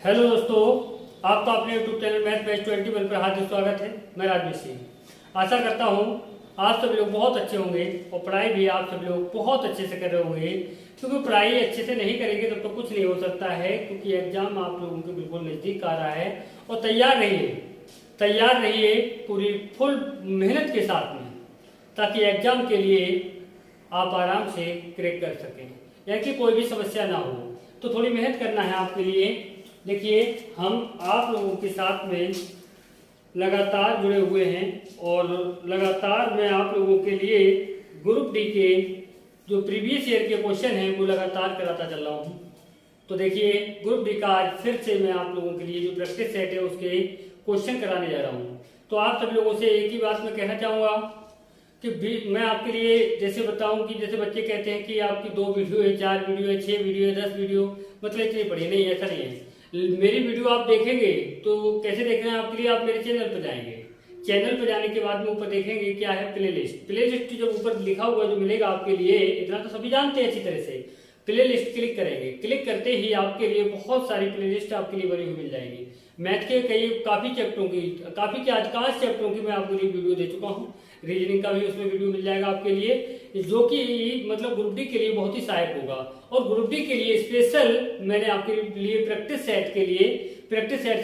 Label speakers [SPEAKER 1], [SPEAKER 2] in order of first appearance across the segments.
[SPEAKER 1] Hello दोस्तों, आपका अपने यूट्यूब चैनल मैथ बैच 21 पर हार्दिक स्वागत है। मैं राजवीर सिंह। आशा करता हूँ आप सभी लोग बहुत अच्छे होंगे और पढ़ाई भी आप सभी लोग बहुत अच्छे से कर रहे होंगे, क्योंकि पढ़ाई अच्छे से नहीं करेंगे तब तो कुछ नहीं हो सकता है, क्योंकि एग्जाम आप लोगों के बिल्कुल नज़दीक आ रहा है। और तैयार रहिए पूरी फुल मेहनत के साथ में, ताकि एग्जाम के लिए आप आराम से क्रैक कर सकें, यानी कि कोई भी समस्या ना हो। तो थोड़ी मेहनत करना है आपके लिए। देखिए, हम आप लोगों के साथ में लगातार जुड़े हुए हैं और लगातार मैं आप लोगों के लिए ग्रुप डी के जो प्रीवियस ईयर के क्वेश्चन हैं वो लगातार कराता चल रहा हूँ। तो देखिए, ग्रुप डी का आज फिर से मैं आप लोगों के लिए जो प्रैक्टिस सेट है उसके क्वेश्चन कराने जा रहा हूँ। तो आप सभी लोगों से एक ही बात मैं कहना चाहूँगा कि मैं आपके लिए जैसे बताऊं कि जैसे बच्चे कहते हैं कि आपकी 2 वीडियो है, 4 वीडियो है, 6 वीडियो है, 10 वीडियो, मतलब इतनी पढ़ी नहीं, ऐसा नहीं है। मेरी वीडियो आप देखेंगे तो कैसे देख रहे हैं आपके लिए, आप मेरे चैनल पर जाएंगे। चैनल पर जाने के बाद में ऊपर देखेंगे क्या है, प्लेलिस्ट जब ऊपर लिखा हुआ जो मिलेगा आपके लिए, इतना तो सभी जानते हैं अच्छी तरह से। प्लेलिस्ट क्लिक करेंगे, क्लिक करते ही आपके लिए बहुत सारी प्लेलिस्ट आपके लिए बनी हुई मिल जाएगी। मैथ के काफी चैप्टरों की, काफी के अधिकांश चैप्टरों की मैं आपको वीडियो दे चुका हूँ। रीजनिंग का भी उसमें वीडियो मिल जाएगा आपके लिए, जो कि मतलब ग्रुप डी के लिए बहुत ही सहायक होगा। और ग्रुप डी के लिए स्पेशल मैंने आपके लिए प्रैक्टिस सेट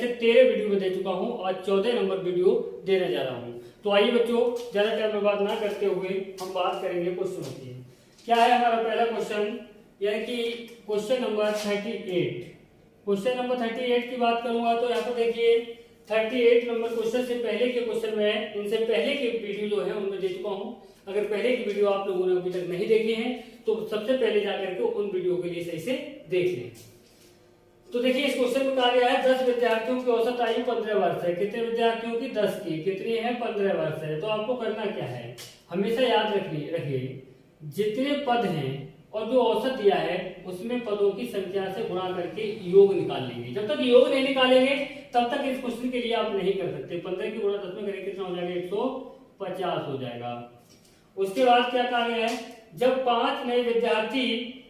[SPEAKER 1] से 13 वीडियो में दे चुका हूँ और 14 नंबर वीडियो देने जा रहा हूँ। तो आइए बच्चों, ज्यादा टाइम बर्बाद ना करते हुए हम बात करेंगे क्वेश्चन की। क्या है हमारा पहला क्वेश्चन, यानी कि क्वेश्चन नंबर 38। क्वेश्चन नंबर 38 की बात करूंगा तो यहाँ पर देखिए 38 नंबर क्वेश्चन से पहले के क्वेश्चन में इनसे पहले के वीडियो जो है उनमें दे चुका हूँ। अगर पहले की वीडियो आप लोगों ने अभी तक नहीं देखी है तो सबसे पहले जाकर के उन वीडियो के लिए सही से देख लें। तो देखिए, इस क्वेश्चन में कहा गया है 10 विद्यार्थियों की औसत आयु 15 वर्ष है। कितने विद्यार्थियों की? 10 की। कितनी है? 15 वर्ष है। तो आपको करना क्या है, हमेशा याद रखिए जितने पद हैं और जो औसत दिया है उसमें पदों की संख्या से गुणा करके योग निकाल लेंगे। जब तक योग नहीं निकालेंगे तब तक इस क्वेश्चन के लिए आप नहीं कर सकते। 15 की गुणा 10 में करेंगे कितना हो जाएगा? 150 हो जाएगा। उसके बाद क्या कहा गया है, जब 5 नए विद्यार्थी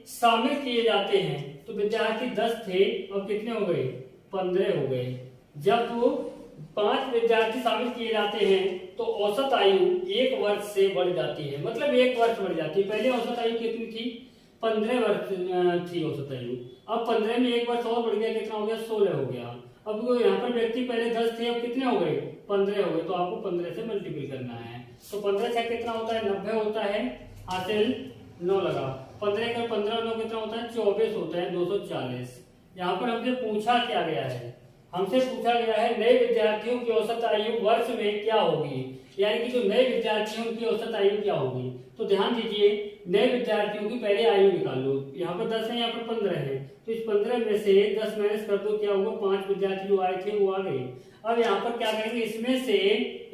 [SPEAKER 1] शामिल किए जाते हैं तो विद्यार्थी 10 थे और कितने हो गए? 15 हो गए। जब 5 विद्यार्थी शामिल किए जाते हैं तो औसत आयु 1 वर्ष से बढ़ जाती है, मतलब 1 वर्ष बढ़ जाती है। पहले औसत आयु कितनी थी? 15 वर्ष थी औसत आयु। अब 15 में 1 वर्ष और बढ़ गया, कितना हो गया? 16 हो गया। अब यहाँ पर व्यक्ति पहले 10 थे, अब कितने हो गए? 15 हो गए। तो आपको 15 से मल्टीपल करना है। तो 15 से कितना होता है? 90 होता है। हासिल 9 लगा। 15 का 15 9 कितना होता है? 24 होता है। 240। यहाँ पर हमसे पूछा क्या गया है? हमसे पूछा गया है नए विद्यार्थियों की औसत आयु वर्ष में क्या होगी, यानी कि जो नए विद्यार्थियों की औसत आयु क्या होगी। तो ध्यान दीजिए, नए विद्यार्थियों की पहले आयु निकाल लो। यहाँ पर 10 है, यहाँ पर 15 है, तो इस 15 में से 10 माइनस कर दो, क्या होगा? 5 विद्यार्थी जो आए थे वो आ गए। अब यहाँ पर क्या करेंगे, इसमें से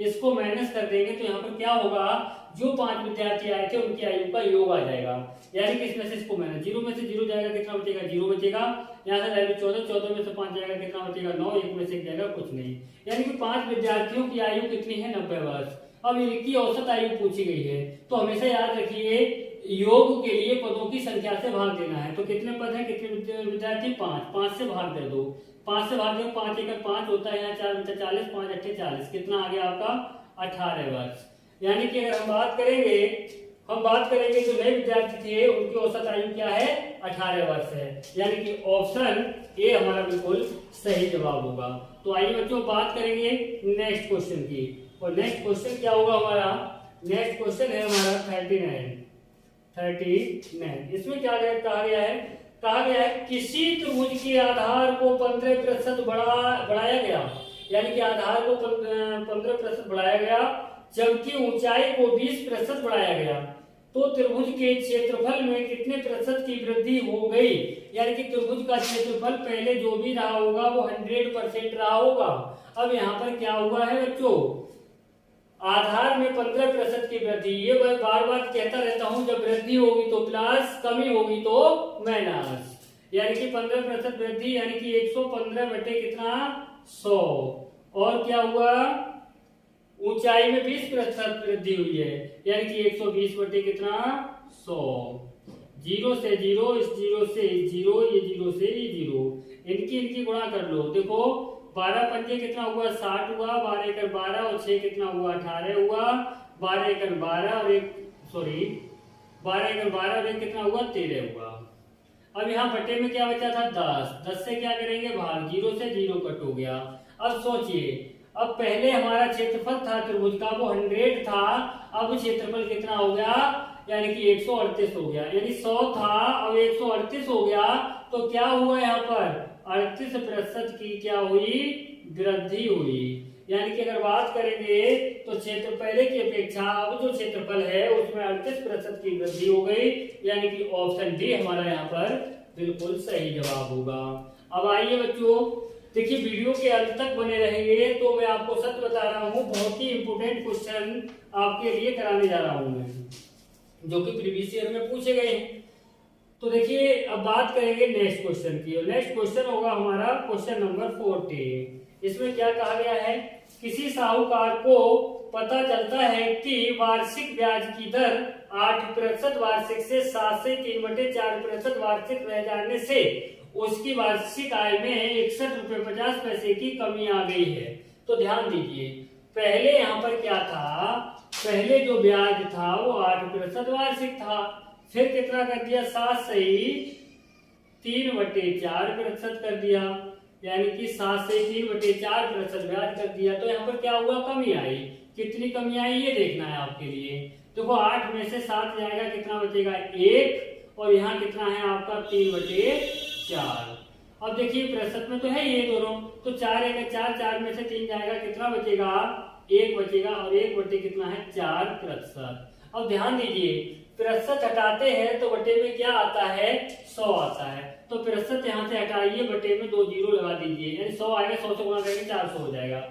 [SPEAKER 1] इसको माइनस कर देंगे तो यहाँ पर क्या होगा? जो 5 विद्यार्थी आए थे उनकी आयु का योग आ जाएगा, यानी कि इसमें से इसको माइनस, 0 में से 0 जाएगा, कितना बचेगा? 0 बचेगा। यहाँ से जाएगा 14, 14 में से 5 जाएगा, कितना बचेगा? 9, 1 में से 1 जाएगा, कुछ नहीं। यानी कि 5 विद्यार्थियों की आयु कितनी है? 90 वर्ष। अब इनकी औसत आयु पूछी गई है, तो हमेशा याद रखिए योग के लिए पदों की संख्या से भाग देना है। तो कितने पद हैं, कितने विद्यार्थी? 5। 5 से भाग दे दो, 5 से भाग दो, 5 एकड़ 5 होता है, यहाँ 4 × 40, 5 × 40, कितना आ गया आपका? 18 वर्ष। यानी कि अगर हम बात करेंगे जो नए विद्यार्थी थे उनकी औसत आयु क्या है? 18 वर्ष है। यानी कि ऑप्शन ए हमारा बिल्कुल सही जवाब होगा। तो आइए बच्चों, बात करेंगे नेक्स्ट क्वेश्चन की। और नेक्स्ट क्वेश्चन क्या होगा हमारा? नेक्स्ट क्वेश्चन है हमारा 39। इसमें क्या कहा गया है किसी त्रिभुज के आधार को 15% बढ़ाया गया, यानी कि आधार को 15% बढ़ाया गया, जबकि ऊंचाई को 20% बढ़ाया गया, तो त्रिभुज के क्षेत्रफल में कितने प्रतिशत की वृद्धि हो गई? यानी कि त्रिभुज का क्षेत्रफल पहले जो भी रहा होगा वो 100% रहा होगा। अब यहाँ पर क्या हुआ है बच्चों? आधार में 15% की वृद्धि। ये मैं बार बार कहता रहता हूं, जब वृद्धि होगी तो प्लस, कमी होगी तो माइनस। यानी कि 15% वृद्धि, यानी कि 115 बटे कितना? 100। और क्या हुआ? ऊंचाई में 20% वृद्धि हुई है, यानी कि 120 बटे कितना? 100। 0 से 0, इस 0 से 0, ये 0 से 0, इनकी इनकी गुणा कर लो। देखो 12 पंजे कितना हुआ 60 हुआ, 12 एकड़ 12 और 6 कितना हुआ 18 हुआ, 12 एकड़ 12 और 1 सॉरी 12 एकड़ 12 और 1 कितना हुआ 13 हुआ। अब यहाँ बटे में क्या बचा था 10, 10 से क्या करेंगे भाग, 0 से 0 कट हो गया। अब सोचिए, अब पहले हमारा क्षेत्रफल था त्रिभुज का वो 100 था, अब क्षेत्रफल कितना हो गया यानी कि 138 हो गया, यानी 100 था अब 138 हो गया। तो क्या हुआ यहाँ पर 38% की क्या हुई वृद्धि हुई। यानी कि अगर बात करेंगे तो क्षेत्र पहले की अपेक्षा अब जो क्षेत्रफल है उसमें 38% की वृद्धि हो गई, यानी कि ऑप्शन डी हमारा यहाँ पर बिल्कुल सही जवाब होगा। अब आइए बच्चों, देखिए वीडियो के अंत तक बने रहेंगे तो मैं आपको सच बता रहा हूँ बहुत ही इंपोर्टेंट क्वेश्चन आपके लिए कराने जा रहा हूँ मैं, जो कि प्रीवियस ईयर में पूछे गए हैं। तो देखिए अब बात करेंगे नेक्स्ट क्वेश्चन की, और नेक्स्ट क्वेश्चन होगा हमारा क्वेश्चन नंबर 40। इसमें क्या कहा गया है, किसी साहूकार को पता चलता है कि वार्षिक ब्याज की दर 8% वार्षिक से 7 से 3/4% वार्षिक रह जाने से उसकी वार्षिक आय में 61 रुपए 50 पैसे की कमी आ गई है। तो ध्यान दीजिए, पहले यहाँ पर क्या था, पहले जो ब्याज था वो 8% वार्षिक था, फिर कितना कर दिया 7 से 3/4% कर दिया, यानी कि 7 से 3/4% ब्याज कर दिया। तो यहाँ पर क्या हुआ, कमी आई। कितनी कमी आई ये देखना है आपके लिए। देखो 8 में से 7 जाएगा, कितना बचेगा 1, और यहाँ कितना है आपका 3/4। अब देखिए प्रतिशत में तो है ये दोनों, तो 4 1 4, 4 में से 3 जाएगा, कितना बचेगा 1 बचेगा, और 1 बटे कितना है 4%। अब ध्यान दीजिए, प्रतिशत हटाते हैं तो बटे में क्या आता है 100 आता है, तो प्रतिशत यहाँ से हटाइए, बटे में 2 जीरो लगा दीजिए, यानी 100 आएगा, 100 से गुणा करेंगे 400 हो जाएगा।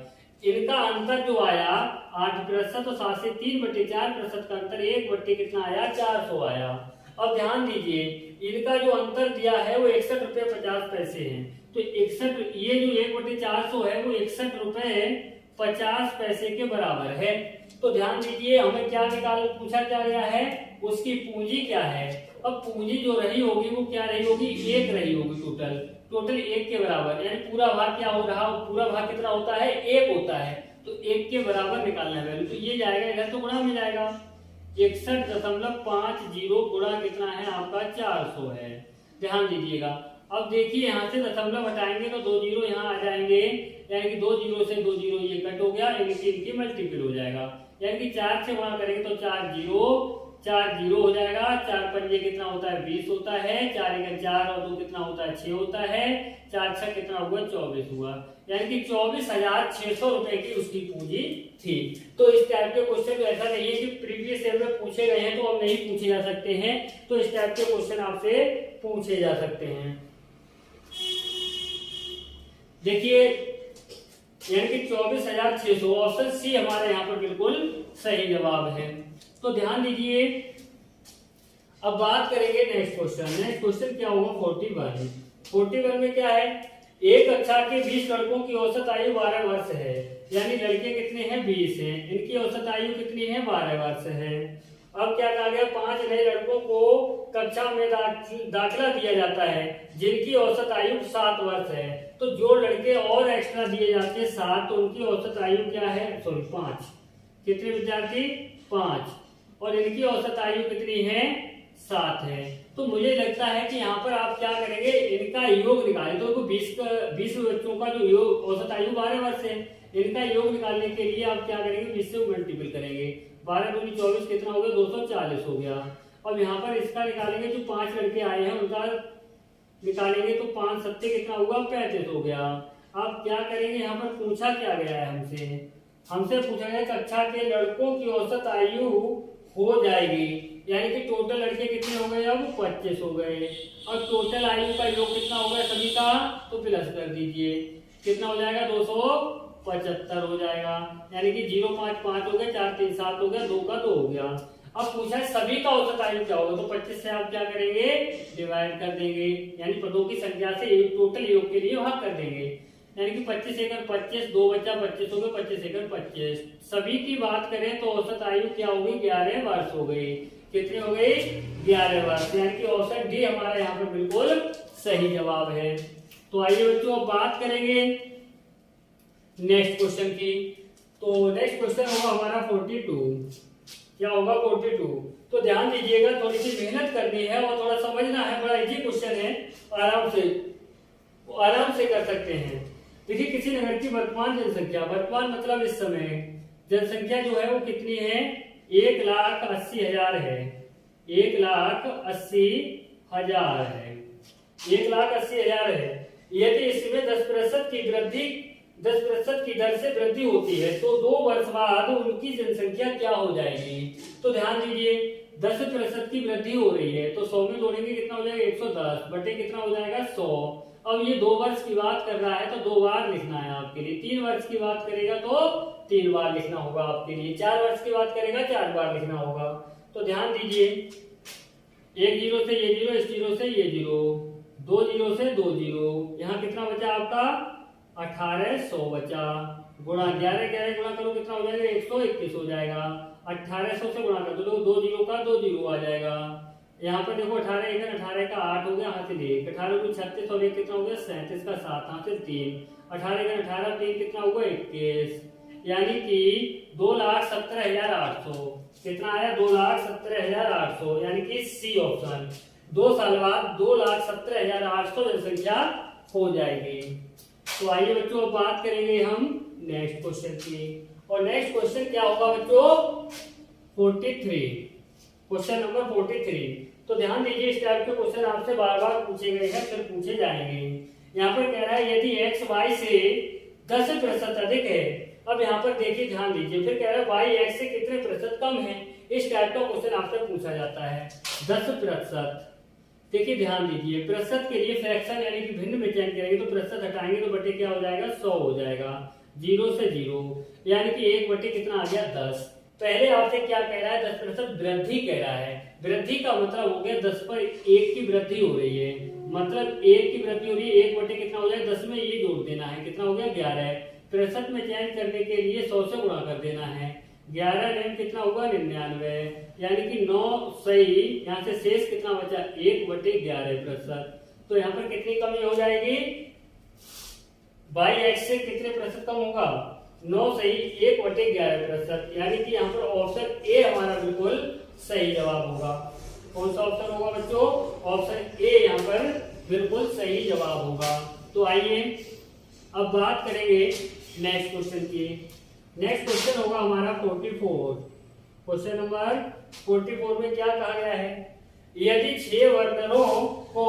[SPEAKER 1] इनका अंतर जो आया 8% और 7 से 3/4% का अंतर 1 बटे कितना आया 400 आया। अब ध्यान दीजिए, इनका जो अंतर दिया है वो 61 रुपए 50 पैसे है, तो 61 ये जो 1/400 है वो 61 रुपए 50 पैसे के बराबर है। तो ध्यान दीजिए, हमें क्या पूछा क्या गया है, उसकी पूंजी क्या है। अब पूंजी जो रही होगी वो क्या रही होगी 1 रही होगी, टोटल 1 के बराबर, यानी पूरा भाग क्या हो रहा, पूरा भाग कितना होता है 1 होता है, तो 1 के बराबर निकालना है वैल्यू। तो ये जाएगा इधर तो गुणा में जाएगा, 61.50 गुणा कितना है आपका 400 है। ध्यान दीजिएगा, अब देखिए यहाँ से दशमलव हटाएंगे तो 2 जीरो यहाँ आ जाएंगे, यानी कि 2 जीरो से 2 जीरो ये कट हो गया, यानी कि इनकी मल्टीपल हो जाएगा, यानी कि 4 से गुणा करेंगे तो 4 जीरो हो जाएगा। 4 पंजे कितना होता है 20 होता है, 4 1 4 और 2 कितना होता है 6 होता है, 4 6 कितना हुआ 24 हुआ, यानी कि 24,600 रुपए की उसकी पूंजी थी। तो इस टाइप के क्वेश्चन ऐसा नहीं है कि प्रीवियस ईयर में पूछे गए हैं तो अब नहीं पूछे जा सकते हैं, तो इस टाइप के क्वेश्चन आपसे पूछे जा सकते हैं। देखिए यानी कि 24,600, ऑप्शन सी हमारे यहाँ पर बिल्कुल सही जवाब है। तो ध्यान दीजिए, अब बात करेंगे नेक्स्ट क्वेश्चन। नेक्स्ट क्वेश्चन क्या होगा 41 में क्या है, एक कक्षा के 20 लड़कों की औसत आयु 12 वर्ष है, यानी लड़के कितने हैं 20 हैं, इनकी औसत आयु कितनी है 12 वर्ष है। अब क्या कहा गया, 5 नए लड़कों को कक्षा में दाखिला दिया जाता है जिनकी औसत आयु 7 वर्ष है, तो जो लड़के और एक्स्ट्रा दिए जाते हैं 7, तो उनकी औसत आयु क्या है 5। कितने विद्यार्थी 5, और इनकी औसत आयु कितनी है 7 है। तो मुझे लगता है कि यहाँ पर आप क्या करेंगे, इनका योग निकालें, तो 20 बच्चों का जो योग औसत आयु 12 वर्ष है, इनका योग निकालने के लिए आप क्या करेंगे 20 से मल्टीपल करेंगे, 12 दूनी 24 कितना हो गया 240 हो गया। अब यहाँ पर इसका निकालेंगे, जो 5 लड़के आए हैं उनका निकालेंगे तो 5 सत्ते कितना हुआ 35 हो गया। आप क्या करेंगे, यहाँ पर पूछा क्या गया है हमसे पूछा गया कक्षा के लड़कों की औसत आयु हो जाएगी, यानी कि टोटल लड़के कितने हो गए अब 25 हो गए, और टोटल आयु का योग कितना हो गया सभी का, तो प्लस कर दीजिए, कितना हो जाएगा 275 हो जाएगा, यानी कि 0 5 5 हो गया, 4 3 7 हो गया, 2 का 2 हो गया। अब पूछा है सभी का औसत आयु क्या होगा, तो 25 से आप क्या करेंगे डिवाइड कर देंगे, यानी पदों की संख्या से टोटल योग के लिए भाग कर देंगे, यानी कि 25 एकड़ 25, 2 बच्चा 25 हो गए, 25 एकड़ 25। सभी की बात करें तो औसत आयु क्या होगी 11 वर्ष हो गई, कितनी हो गई 11 वर्ष, यानी कि ऑप्शन डी हमारा यहाँ पर बिल्कुल सही जवाब है। तो आइए बच्चों अब बात करेंगे नेक्स्ट क्वेश्चन की। तो नेक्स्ट क्वेश्चन होगा हमारा 42। क्या होगा 42? तो ध्यान दीजिएगा, थोड़ी सी मेहनत करनी है और थोड़ा समझना है, बड़ा इजी क्वेश्चन है, आराम से कर सकते हैं। देखिए किसी नगर की वर्तमान जनसंख्या, वर्तमान मतलब इस समय जनसंख्या जो है वो कितनी है, 1,80,000 है। 1,80,000 है, 1,80,000 है। यदि इसमें 10% की वृद्धि, 10% की दर से वृद्धि होती है तो 2 वर्ष बाद उनकी जनसंख्या क्या हो जाएगी? तो ध्यान दीजिए 10% की वृद्धि हो रही है तो 100 में जोड़ेंगे कितना हो जाएगा, 110 बटे कितना हो जाएगा, 100। अब ये 2 वर्ष की बात कर रहा है तो 2 बार लिखना है आपके लिए। 3 वर्ष की बात करेगा तो 3 बार लिखना होगा आपके लिए। 4 वर्ष की बात करेगा 4 बार लिखना होगा। तो ध्यान दीजिए, एक जीरो से ये जीरो, इस जीरो से ये जीरो, 2 जीरो से 2 जीरो, यहाँ कितना बचा आपका 1800 बचा, गुणा 11 गुणा करो कितना हो जाएगा, 121 हो जाएगा। 1800 से गुणा कर दो, 2 जीरो का 2 जीरो आ जाएगा। यहाँ पर देखो 18 इधर, 18 का 8 हो गया, हाथ से 18 को 36 और 1 कितना हो गया, 37 का 7, हाथ से 3, 18 इधर 18, 3 कितना होगा 21, यानी कि 2,17,800 कितना आया, 2,17,800, यानी कि सी ऑप्शन। 2 साल बाद 2,17,800 जनसंख्या हो जाएगी। तो आइए बच्चों अब बात करेंगे हम नेक्स्ट क्वेश्चन की। और नेक्स्ट क्वेश्चन क्या होगा बच्चों, 43, क्वेश्चन नंबर 43। तो ध्यान दीजिए, इस टाइप के क्वेश्चन आपसे बार बार पूछे गए हैं, फिर पूछे जाएंगे। यहाँ पर कह रहा है यदि x y से 10% अधिक है। अब यहाँ पर देखिए ध्यान दीजिए, फिर कह रहा है y x से कितने प्रतिशत कम है। इस टाइप का क्वेश्चन आपसे पूछा जाता है 10%। देखिए ध्यान दीजिए, प्रतिशत के लिए फ्रैक्शन यानी कि भिन्न में चयन करेंगे तो प्रतिशत हटाएंगे तो बटे क्या हो जाएगा, 100 हो जाएगा। 0 से 0 यानी कि 1 बटे कितना आ गया, 10। पहले आपसे क्या कह रहा है, 10% वृद्धि कह रहा है। वृद्धि का मतलब हो गया 10 पर 1 की वृद्धि हो रही है, मतलब 1 की वृद्धि हो रही है, 1 बटे कितना हो जाएगा, 10 में ये जोड़ देना है, कितना हो गया 11। प्रतिशत में चयन करने के लिए 100 से गुणा कर देना है। 11 9 कितना होगा, 99, यानी कि 9 सही। यहाँ से शेष कितना बचा, 1 बटे 11%। तो यहाँ पर कितनी कमी हो जाएगी, बाई एक्स से कितने प्रतिशत कम होगा, 9 सही, 1 बटे 11%, यानी कि यहाँ पर ऑप्शन ए हमारा बिल्कुल सही जवाब होगा। कौन सा ऑप्शन होगा बच्चों, ऑप्शन ए यहाँ पर बिल्कुल सही जवाब होगा। तो आइए अब बात करेंगे नेक्स्ट क्वेश्चन की। नेक्स्ट क्वेश्चन होगा हमारा 44। क्वेश्चन नंबर 44 में क्या कहा गया है, यदि 6 बर्तनों को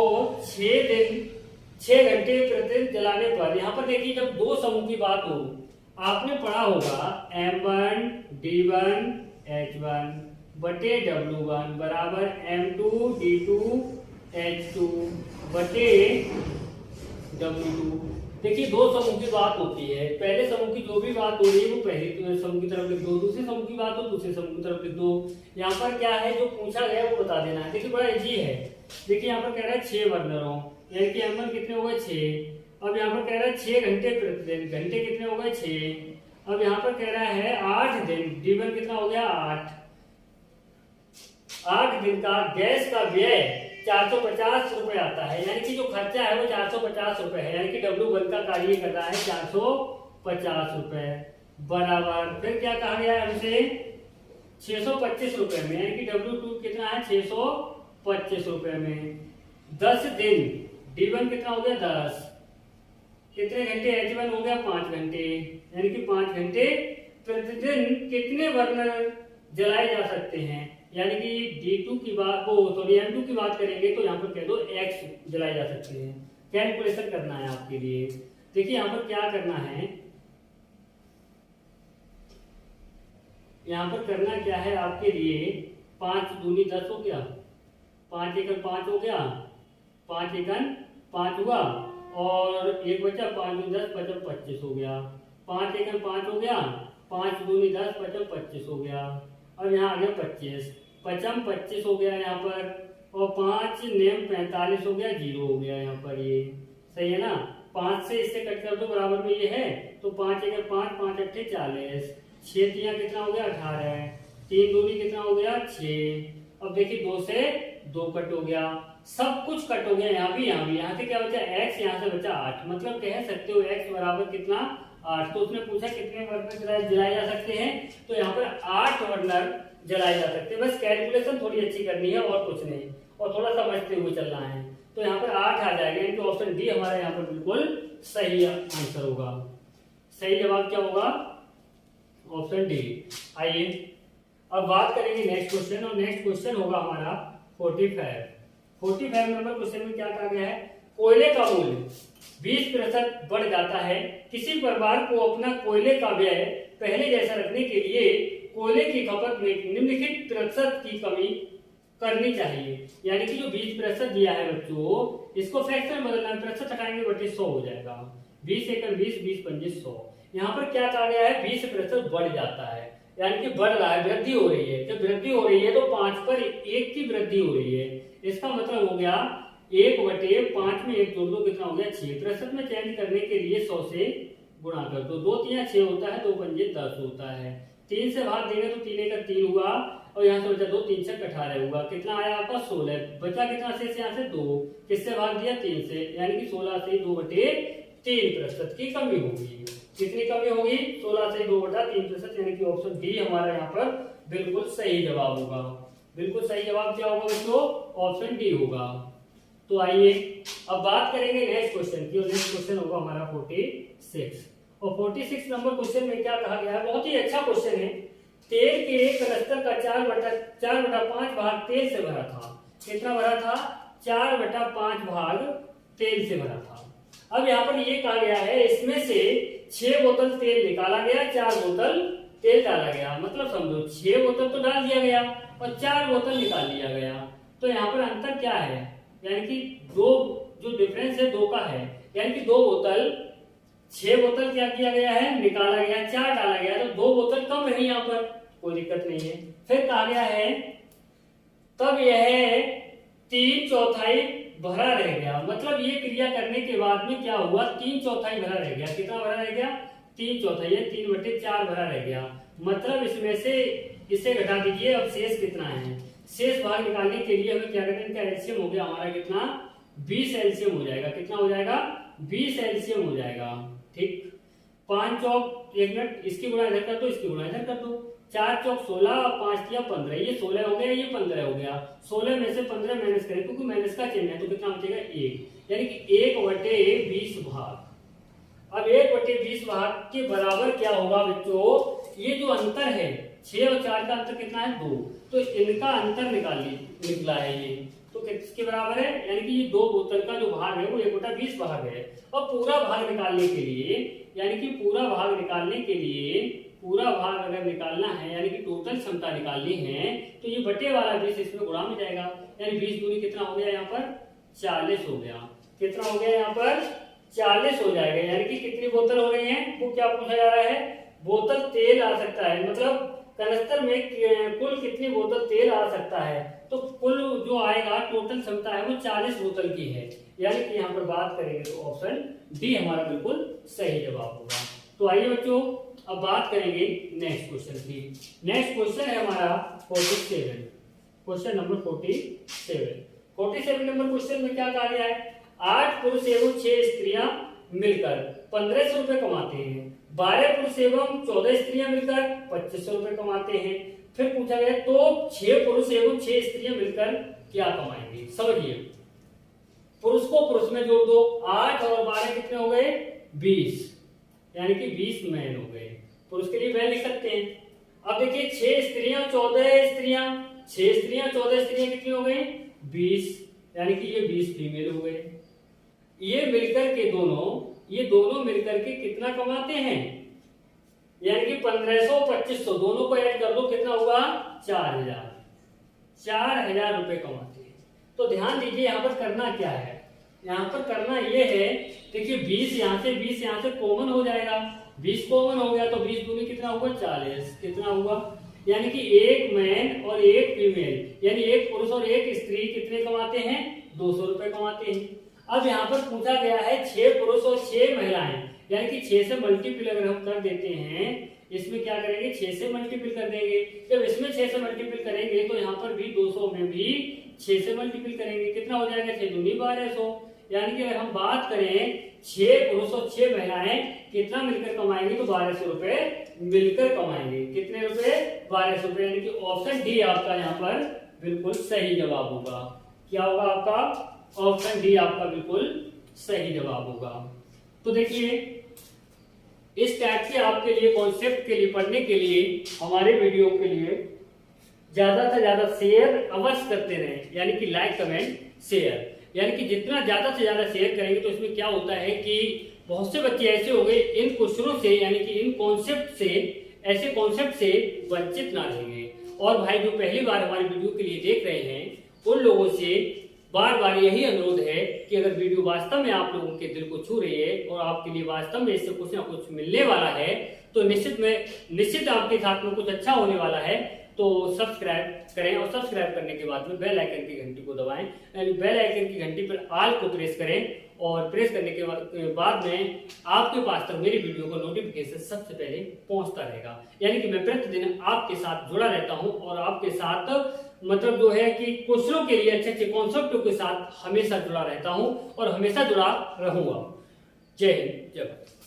[SPEAKER 1] 6 घंटे प्रतिदिन जलाने पर, यहाँ पर देखिए जब 2 समूह की बात हो, आपने पढ़ा होगा M1 D1 H1 बटे W1 बराबर M2 D2 H2 बटे W2। देखिए 2 समूह की बात होती है, पहले समूह की जो भी बात हो रही है वो पहले समूह की तरफ लिख दो, दूसरे समूह की बात हो दूसरे समूह की तरफ लिख दो। यहाँ पर क्या है जो पूछा गया वो बता देना है। देखिए बड़ा इजी है। देखिए यहाँ पर कह रहा है 6 बर्नरों, यानी कि M1 कितने हो गए 6। अब यहाँ पर कह रहा है 6 घंटे प्रतिदिन, घंटे कितने हो गए 6। अब यहाँ पर कह रहा है 8 दिन, D1 कितना हो गया 8 दिन का गैस का व्यय 450 रुपए आता है, यानी कि जो खर्चा है वो 450 रुपए है, यानी कि W1 का कार्य कर रहा है 450 रुपए बराबर, फिर क्या कहा गया है हमसे 625 रुपए में, यानी कि W2 कितना है 625 रुपए में। 10 दिन, D1 कितना हो गया 10, कितने घंटे, H1 हो गया 5 घंटे, यानी कि 5 घंटे प्रतिदिन कितने बर्नर जलाए जा सकते हैं, यानी कि D2 की बात M2 की बात करेंगे तो यहाँ पर कह दो X जलाए जा सकते हैं। कैलकुलेशन करना है आपके लिए। देखिए यहाँ पर क्या करना है, यहाँ पर करना क्या है आपके लिए, 5 दूनी 10 हो गया, 5 एकड़ 5 हो गया, 5 एकड़ 5 हुआ और एक बचा 5 दूनी 10 पचम 25 हो गया, 5 एकड़ 5 हो गया, 5 दूनी 10 पचम 25 हो गया। अब यहाँ आ गया 25, पचम 25 हो गया यहाँ पर, और 5 नेम 45 हो गया, 0 हो गया यहाँ पर, ये सही है ना। 5 से इससे कट कर दो, बराबर में ये है तो 5 एकड़ 5, 5 अट्ठे 40, 6 तिया कितना हो गया 18, 3 दूनी कितना हो गया 6। अब देखिए 2 से 2 कट हो गया, सब कुछ कट हो गया, यहाँ भी यहाँ से क्या बचा x, यहाँ से बचा 8, मतलब कह सकते हो x बराबर कितना 8। तो उसने पूछा कितने बर्नर जलाए जा सकते हैं, तो यहाँ पर 8 बर्नर जलाए जा सकते हैं। बस कैलकुलेशन थोड़ी अच्छी करनी है और कुछ नहीं, और थोड़ा समझते हुए चलना है। तो यहाँ पर 8 आ जाएगा, यानी कि ऑप्शन डी हमारा यहाँ पर बिल्कुल सही आंसर होगा। सही जवाब क्या होगा, ऑप्शन डी। आइए अब बात करेंगे नेक्स्ट क्वेश्चन, और नेक्स्ट क्वेश्चन होगा हमारा 45 नंबर क्वेश्चन में क्या कहा गया है, कोयले का मूल्य 20% बढ़ जाता है, किसी परिवार को अपना कोयले का व्यय पहले जैसा रखने के लिए कोयले की खपत में निम्नलिखित प्रतिशत की कमी करनी चाहिए। यानी कि जो 20% दिया है बच्चों, इसको फ्रैक्शन में बदलना है, प्रतिशत हटाएंगे बटे 100 हो जाएगा, 20 एकड़ 20, 20 पंजे 100। यहाँ पर क्या कहा गया है, 20% बढ़ जाता है, यानी कि बढ़ रहा है, वृद्धि हो रही है। जब वृद्धि हो रही है तो 5 पर 1 की वृद्धि हो रही है, इसका मतलब हो गया 1/5 में 1 जोड़ दो, कितना हो गया 6। प्रतिशत में चेंज करने के लिए 100 से गुणा कर दो, 2 3 6 होता है, 2 पंजे 10 होता है, 3 से भाग देंगे तो 3 एकड़ 3 हुआ, और यहाँ से बचा 2 3 से 18 हुआ, कितना आया आपका 16। बचा कितना शेष, यहाँ से 2, किससे भाग दिया 3 से, यानी कि 16 से 2/3% की कमी होगी। कितनी कमी होगी, 16 से 2/3%, यानी कि ऑप्शन डी हमारा यहाँ पर बिल्कुल सही जवाब होगा। बिल्कुल सही जवाब क्या होगा बच्चों, ऑप्शन डी होगा। तो आइए अब बात करेंगे नेक्स्ट क्वेश्चन की, और नेक्स्ट क्वेश्चन होगा हमारा 46। और 46 नंबर क्वेश्चन में क्या कहा गया है, बहुत ही अच्छा क्वेश्चन है। तेल के एक कनस्तर का 4/5 भाग तेल से भरा था। कितना भरा था, 4/5 भाग तेल से भरा था। अब यहाँ पर ये कहा गया है, इसमें से 6 बोतल तेल निकाला गया, 4 बोतल तेल डाला गया। मतलब समझो 6 बोतल तो डाल दिया गया और 4 बोतल निकाल लिया गया। तो यहाँ पर अंतर क्या है, यानी कि दो, जो डिफरेंस है 2 का है, यानी कि 2 बोतल, 6 बोतल क्या किया गया है, निकाला गया, 4 डाला गया, तो 2 बोतल कम रही, यहाँ पर कोई दिक्कत नहीं है। फिर कहा गया है तब यह 3/4 भरा रह गया। मतलब ये क्रिया करने के बाद में क्या हुआ, 3/4 भरा रह गया। कितना भरा रह गया, 3/4, 3/4 भरा रह गया। मतलब इसमें से इसे घटा दीजिए, अब शेष कितना है, शेष भाग निकालने के लिए हमें क्या करना है, इनका एलसीएम हो गया हमारा कितना, 20 एलसीएम हो जाएगा। कितना हो जाएगा, 20 एलसीएम हो जाएगा। ठीक, 5 चौक 1 मिनट, इसकी गुणा इधर कर दो, इसकी गुणा इधर कर दो, 4 चौक 16 और 5 किया 15, ये 16 हो गया, ये 15 हो गया। 16 में से 15 माइनस करें, क्योंकि माइनस का चिन्ह है, तो कितना बचेगा 1, यानी कि 1/20 भाग। अब 1/20 भाग के बराबर क्या होगा बच्चों, ये जो अंतर है 6 और 4 का अंतर कितना है 2, तो इनका अंतर निकला है ये, तो किसके बराबर है, यानी कि ये 2 बोतल का जो भाग है वो 1/20 भाग है। और पूरा भाग निकालने के लिए, यानी कि पूरा भाग निकालने के लिए, पूरा भाग अगर निकालना है, यानी कि टोटल क्षमता निकालनी है, तो ये बटे वाला 20 इसमें गुणा में जाएगा, यानी 20 दूनी कितना हो गया, यहाँ पर 40 हो गया। कितना हो गया, यहाँ पर 40 हो जाएगा। यानी कि कितनी बोतल हो रही है, वो क्या पूछा जा रहा है, बोतल तेल आ सकता है, मतलब कनस्तर में कुल कितनी बोतल तेल आ सकता है, तो कुल जो आएगा टोटल क्षमता है वो 40 बोतल की है। यानी कि यहाँ पर बात करेंगे तो ऑप्शन डी हमारा बिल्कुल सही जवाब होगा। तो आइए बच्चों अब बात करेंगे नेक्स्ट क्वेश्चन की। नेक्स्ट क्वेश्चन है हमारा 47, क्वेश्चन नंबर 47 नंबर क्वेश्चन में क्या कहा गया है, 8 पुरुष एवं 6 स्त्रियां मिलकर 1500 रुपए कमाते हैं, 12 पुरुष एवं 14 स्त्रियां मिलकर 2500 रुपए कमाते हैं। फिर पूछा गया तो 6 पुरुष एवं 6 स्त्रियां मिलकर क्या कमाएंगे। समझिए, पुरुष को पुरुष में जोड़ दो, 8 और 12 कितने हो गए 20, यानी कि 20 मैन हो गए। पुरुष के लिए वह लिख सकते हैं। अब देखिए 6 स्त्रियां 14 स्त्रियां, 6 स्त्रियां 14 स्त्रियां कितनी हो गई 20, यानी कि ये 20 फीमेल हो गए। ये मिलकर के ये दोनों मिलकर के कितना कमाते हैं, यानी कि 1500 2500 दोनों को ऐड कर दो, कितना होगा 4000 रुपए कमाते हैं। तो ध्यान दीजिए यहाँ पर करना क्या है, यहाँ पर करना ये है, देखिए 20 यहाँ से कॉमन हो जाएगा, 20 कॉमन हो गया तो 20 दूनी कितना होगा 40, कितना हुआ, यानी कि एक मैन और एक फीमेल, यानी एक पुरुष और एक स्त्री कितने कमाते हैं 200 रुपए कमाते हैं। अब यहाँ पर पूछा गया है 6 पुरुष और 6 महिलाएं, यानी कि 6 से मल्टीपल अगर हम कर देते हैं, इसमें क्या करेंगे 6 से मल्टीपल कर देंगे। जब इसमें 6 से मल्टीपल करेंगे तो यहाँ पर भी 200 में भी 6 से मल्टीपल करेंगे, कितना हो जाएगा 6 दूनी 1200। यानी कि अगर हम बात करें 6 पुरुष और 6 महिलाएं कितना मिलकर कमाएंगे, तो 1200 रुपए मिलकर कमाएंगे। कितने रुपए 1200 रुपए। यानी कि ऑप्शन डी आपका यहाँ पर बिल्कुल सही जवाब होगा। क्या होगा आपका, ऑप्शन डी आपका बिल्कुल सही जवाब होगा। तो देखिए इस टाइप के आपके लिए कॉन्सेप्ट के लिए पढ़ने के लिए हमारे वीडियो के लिए ज्यादा से ज्यादा शेयर अवश्य करते रहें, यानी कि लाइक कमेंट शेयर। यानी कि जितना ज्यादा से ज्यादा शेयर करेंगे तो इसमें क्या होता है कि बहुत से बच्चे ऐसे हो गए इन क्वेश्चनों से, यानी कि इन कॉन्सेप्ट से, ऐसे कॉन्सेप्ट से वंचित ना रहेंगे। और भाई जो पहली बार हमारे वीडियो के लिए देख रहे हैं उन लोगों से बार बार यही अनुरोध है कि अगर वीडियो वास्तव में आप लोगों के दिल को छू रही है और आपके लिए वास्तव में इससे कुछ ना कुछ मिलने वाला है, तो निश्चित आपके साथ में कुछ अच्छा होने वाला है, तो सब्सक्राइब करें। और सब्सक्राइब करने के बाद में बेल आइकन की घंटी को दबाएं, यानी बेल आइकन की घंटी पर ऑल को प्रेस करें। और प्रेस करने के बाद में आपके पास तक मेरी वीडियो को नोटिफिकेशन सबसे पहले पहुंचता रहेगा। यानी कि मैं प्रतिदिन आपके साथ जुड़ा रहता हूं और आपके साथ मतलब जो है कि क्वेश्चनों के लिए अच्छे अच्छे कॉन्सेप्टों के साथ हमेशा जुड़ा रहता हूं और हमेशा जुड़ा रहूंगा। जय हिंद, जय भारत।